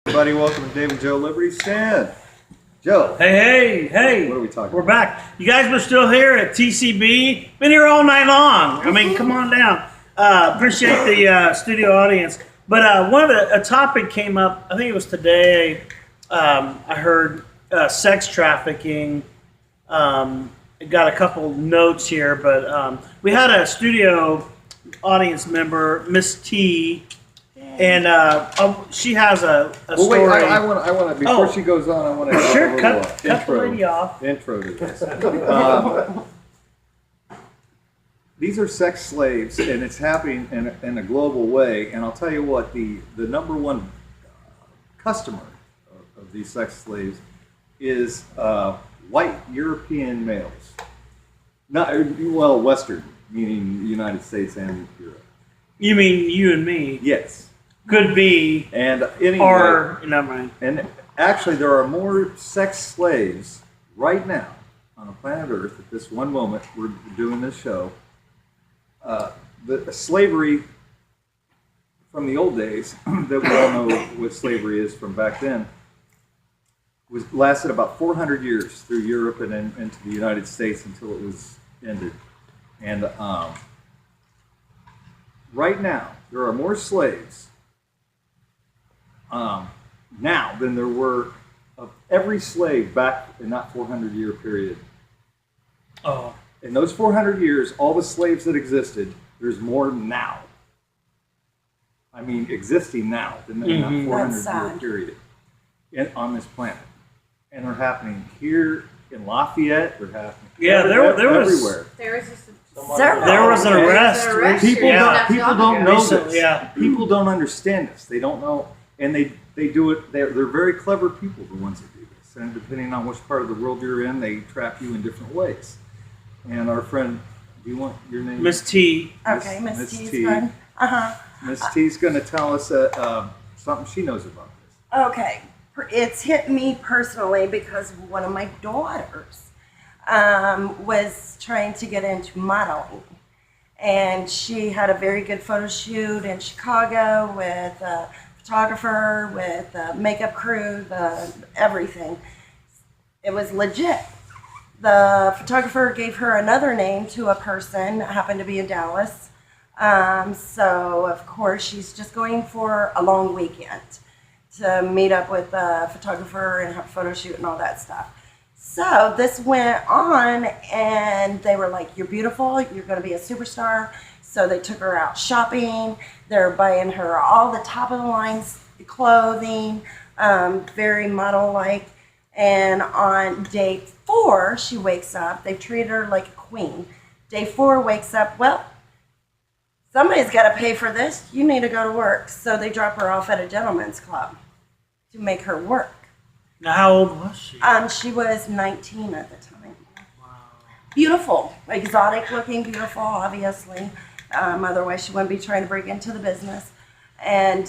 Everybody, welcome to Dave and Joe Liberty Stand. Joe. Hey. What are we talking We're about? back. You guys were still here at TCB. Been here all night long. I mean, come on down. Appreciate the studio audience. But one of a topic came up, I think it was today. I heard sex trafficking. Got a couple notes here, but we had a studio audience member, Miss T, and she has a story. Wait, I want to before she goes on, I want to sure cut the lady off. Intro to this. These are sex slaves, and it's happening in a global way. And I'll tell you what, the number one customer of these sex slaves is white European males. Not well, Western, meaning the United States and Europe. You mean you and me? Yes. Could be. And anyway, or never mind. And actually, there are more sex slaves right now on the planet Earth at this one moment we're doing this show. The slavery from the old days that we all know what slavery is from back then lasted about 400 years through Europe and then into the United States until it was ended. And right now, there are more slaves now than there were of every slave back in that 400-year period. Oh. In those 400 years, all the slaves that existed, there's more now. I mean, existing now than in that 400-year period on this planet. And they're happening here in Lafayette. They're happening everywhere. There was an arrest. People don't know Recently, this. yeah. People don't understand this. They don't know, and they do it. They're very clever people, the ones that do this. And depending on which part of the world you're in, they trap you in different ways. And our friend, do you want your name? Miss T. Okay, Miss T is good. Miss T's going to tell us something she knows about this. Okay, it's hit me personally because one of my daughters was trying to get into modeling. And she had a very good photo shoot in Chicago with a photographer, with a makeup crew, everything. It was legit. The photographer gave her another name to a person that happened to be in Dallas. So, of course, she's just going for a long weekend to meet up with a photographer and have a photo shoot and all that stuff. So this went on, and they were like, you're beautiful, you're going to be a superstar. So they took her out shopping. They're buying her all the top-of-the-line clothing, very model-like. And on day 4, she wakes up. They've treated her like a queen. Day 4 wakes up, well, somebody's got to pay for this. You need to go to work. So they drop her off at a gentleman's club to make her work. Now, how old was she? She was 19 at the time. Wow. Beautiful, exotic looking, beautiful, obviously. Otherwise, she wouldn't be trying to break into the business. And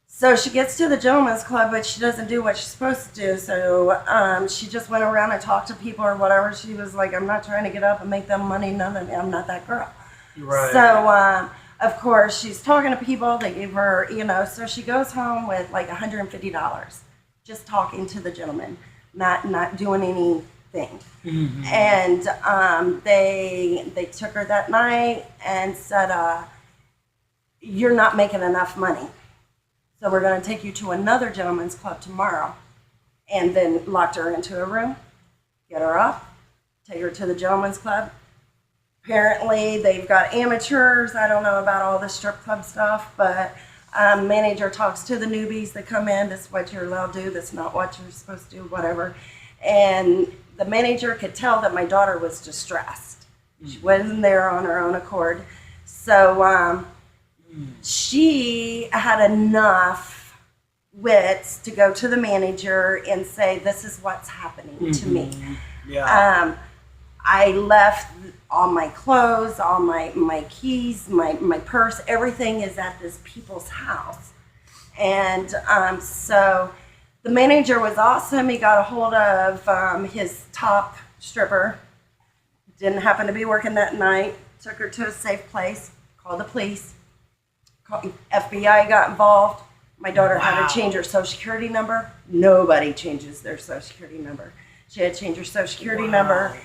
so she gets to the gentleman's club, but she doesn't do what she's supposed to do. So she just went around and talked to people or whatever. She was like, I'm not trying to get up and make them money. None of me. I'm not that girl. Right. So, of course, she's talking to people. They give her, so she goes home with like $150 just talking to the gentleman, not doing anything. Mm-hmm. And they took her that night and said, you're not making enough money. So we're going to take you to another gentleman's club tomorrow. And then locked her into a room, get her up, take her to the gentleman's club. Apparently, they've got amateurs. I don't know about all the strip club stuff, but manager talks to the newbies that come in. This is what you're allowed to do. This is not what you're supposed to do, whatever. And the manager could tell that my daughter was distressed. She wasn't there on her own accord. So she had enough wits to go to the manager and say, this is what's happening to me. Yeah. I left all my clothes, all my keys, my purse, everything is at this people's house. And so the manager was awesome. He got a hold of his top stripper. Didn't happen to be working that night. Took her to a safe place, called the police. FBI got involved. My daughter had Wow. to change her social security number. Nobody changes their social security number. She had to change her social security number.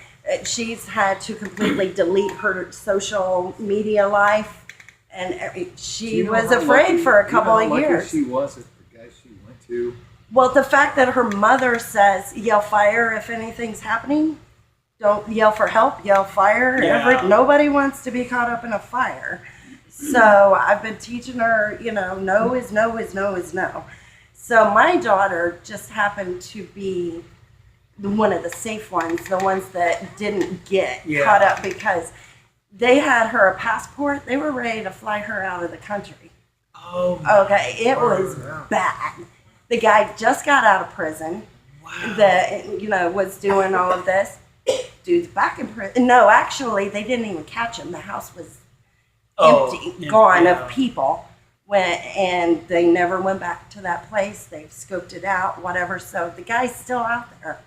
She's had to completely delete her social media life, and she was afraid for a couple of years. She was at the guy she went to. Well, the fact that her mother says, yell fire if anything's happening, don't yell for help, yell fire. Yeah. Nobody wants to be caught up in a fire. So I've been teaching her, no is no is no is no. So my daughter just happened to be one of the safe ones, the ones that didn't get caught up because they had her a passport. They were ready to fly her out of the country. Oh, Okay, it was bad. The guy just got out of prison. wow. That was doing all of this. Dude's back in prison. No, actually, they didn't even catch him. The house was empty, gone of people. And they never went back to that place. They've scoped it out, whatever. So the guy's still out there.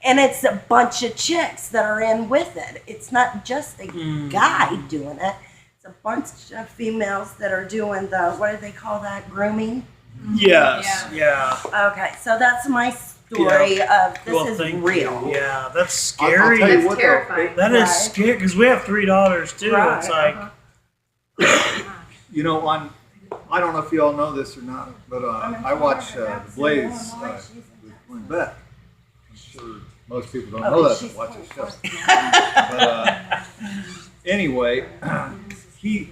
And it's a bunch of chicks that are in with it. It's not just a guy doing it. It's a bunch of females that are doing the, what do they call that, grooming? Yes, yeah. Okay, so that's my story of this Well, is thank real. you. Yeah, that's I'll scary. tell you That's what, though, terrifying. That is Right. scary because we have 3 daughters too. Right, It's like, I don't know if you all know this or not, but I watch The Blaze with Glenn Beck. I'm sure most people don't know that she's but watch his show. cool. But anyway, he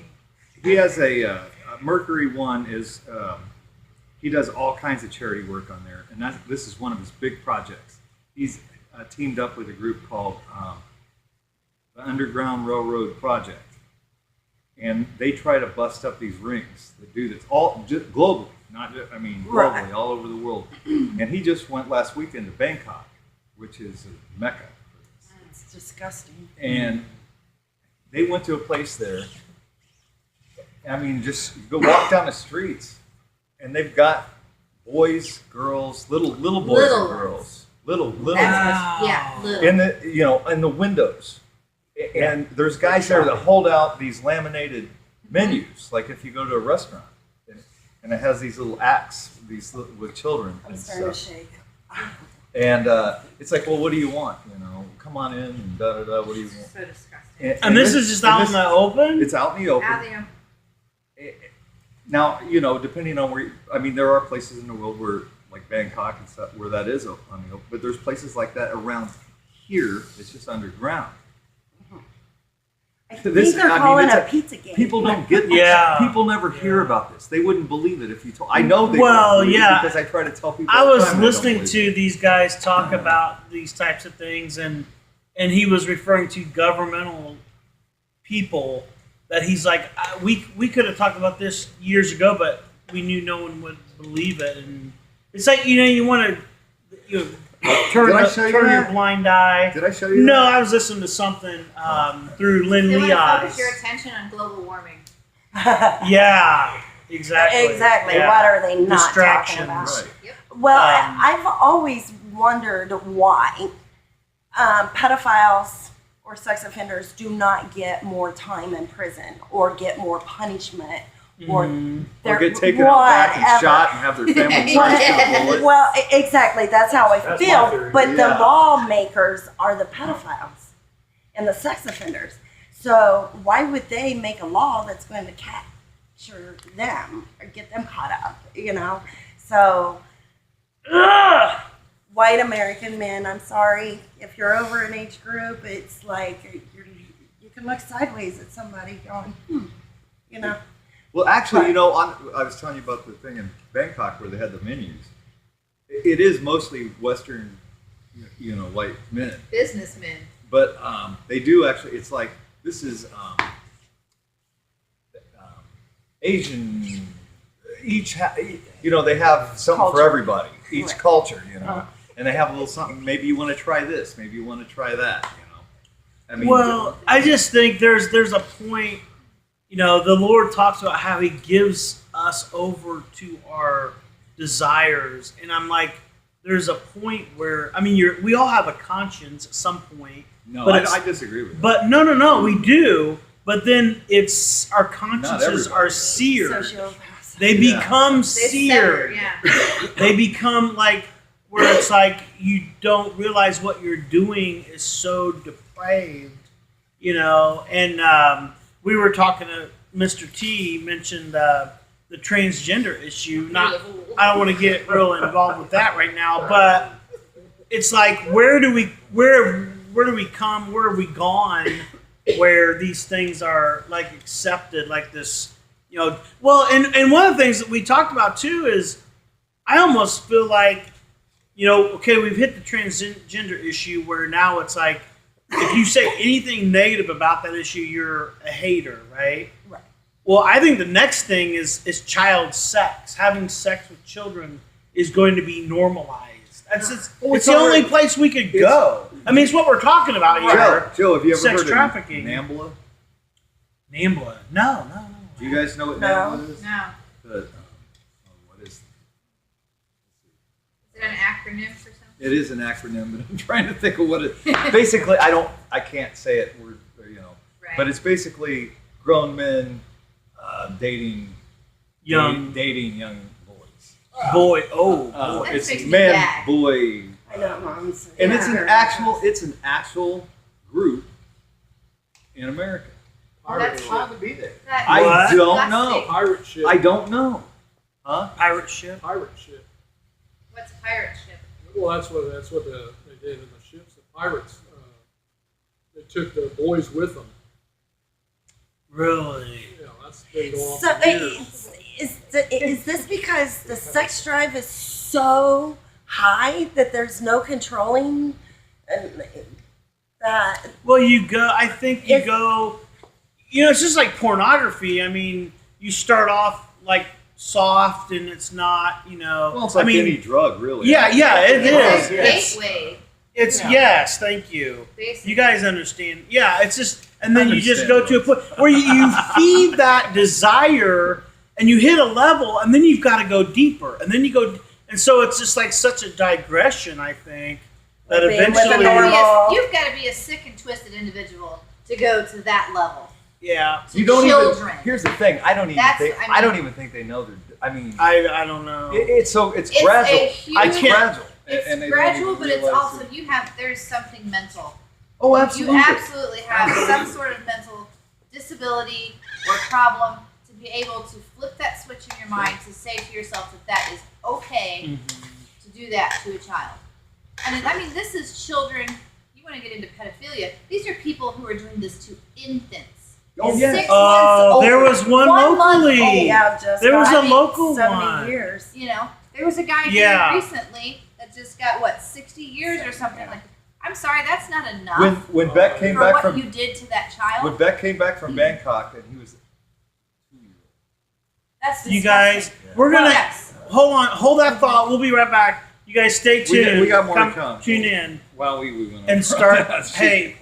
has a Mercury One is he does all kinds of charity work on there, and this is one of his big projects. He's teamed up with a group called the Underground Railroad Project. And they try to bust up these rings that do this all just globally, not just, globally, Right. all over the world. And he just went last weekend to Bangkok, which is a mecca for this. It's disgusting. And they went to a place there. Just go walk down the streets, and they've got boys, girls, little boys Little and girls, little That's little. in the in the windows. And there's guys there that hold out these laminated menus, like if you go to a restaurant, and it has these little acts, with children I'm and starting stuff. to shake. And it's like, well, what do you want? Come on in and da da da. What do you want? So disgusting. and this is just out in the open? It's out in the open. Out there. Now, depending on where, there are places in the world where, like Bangkok and stuff, where that is on the open, but there's places like that around here. It's just underground. I think they're calling a pizza game. People don't get this. Yeah. People never hear about this. They wouldn't believe it if you told. I know they Well, wouldn't believe yeah. it because I try to tell people. I all the was time they don't listening believe to it. these guys talk about these types of things, and he was referring to governmental people that he's like, we could have talked about this years ago, but we knew no one would believe it. And it's like, you want to turn Did I show you your that? blind eye. Did I show you? No, that? I was listening to something through Lynn They want Lee to eyes. focus your attention on global warming. Yeah, exactly. Exactly. Yeah. What are they not talking Distractions. about? Right. Well, Um, I've always wondered why pedophiles or sex offenders do not get more time in prison or get more punishment or Mhm. Or they're- get taken out back and whatever. shot and have their family charged to the bullet. Well, exactly. That's how I That's my feel. theory. But the Yeah. lawmakers are the pedophiles and the sex offenders. So why would they make a law that's going to capture them or get them caught up? So white American men. I'm sorry if you're over an age group. It's like you can look sideways at somebody going, Well, actually, Right. I was telling you about the thing in Bangkok where they had the menus. It is mostly Western, white men, Businessmen. but they do actually. It's like this is Asian. They have something for Culture. everybody. Each Right. culture, Uh-huh. and they have a little something. Maybe you want to try this. Maybe you want to try that. Well, I just think there's a point. The Lord talks about how He gives us over to our desires, and I'm like, there's a point where we all have a conscience at some point. no, but I disagree with that. But no, we do. But then it's our consciences everybody are does. seared. sociopaths. They Yeah. become They seared. sever, yeah. They become like where it's like you don't realize what you're doing is so depraved, you know. And we were talking to Mr. T mentioned the transgender issue. Not, I don't want to get real involved with that right now, but it's like where do we come? Where have we gone? Where these things are like accepted, like this, you know. Well, and one of the things that we talked about too is I almost feel like, you know, okay, we've hit the transgender issue where now it's like if you say anything negative about that issue, you're a hater, right? Right. Well, I think the next thing is child sex. Having sex with children is going to be normalized. It's the only place we could go. I mean, it's what we're talking about here. Joe, have you ever Sex heard trafficking. of NAMBLA? NAMBLA. No. Do you guys know what No. NAMBLA is? No. What is? Is it an acronym for something? It is an acronym, but I'm trying to think of what it. Basically, I can't say it. You know, Right. but it's basically grown men dating young boys. Boy. Oh, boy. That It's makes me man, gag. boy, I know, Mom's. and yeah. it's an actual group in America. That's allowed to be there. I What? don't know. Pirate ship. I don't know. Huh? Pirate ship. Pirate ship. What's a pirate ship? Well, that's what they did in the ships. The pirates, they took the boys with them. Really? You know, that's been going on So for years. is this because the sex drive is so high that there's no controlling that? Well, you go. I think you If- go. You know, it's just like pornography. I mean, you start off like soft, and it's not. You know. Well, it's like I mean, any drug, really. yeah, it is. It's a It's, gateway, it's Yeah. yes. Thank you. basically. You guys understand? Yeah, it's just, and then I you just understand go to a point where you feed that desire, and you hit a level, and then you've got to go deeper, and then you go, and so it's just like such a digression. I think that Being with a eventually, normal- You've got to be a sick and twisted individual to go to that level. yeah, To You don't children. even. Here's the thing. I don't even That's- think. I I don't mean- even think they know they're. I mean, I don't know. it's It's fragile. a huge- I It's can't- fragile. It's and they don't gradual, even but it's realize also it. there's something mental. Oh, absolutely. You absolutely have some sort of mental disability or problem to be able to flip that switch in your mind to say to yourself that is okay to do that to a child. And I mean, this is children. You want to get into pedophilia? These are people who are doing this to infants. Oh, Is yes. 6 Oh, months there old. was one month locally. old. Yeah, just There was got a local 70 one. years. You know, there was a guy Yeah. here recently that just got 60 years or something like that. I'm sorry, that's not enough When Beck came for back what from you did to that child. when Beck came back from Bangkok and he was 2 years That's You guys, disgusting. we're gonna Yes. hold that thought. We'll be right back. You guys stay tuned. We got more to come. Tune in old. Wow, we went and over. start. Hey,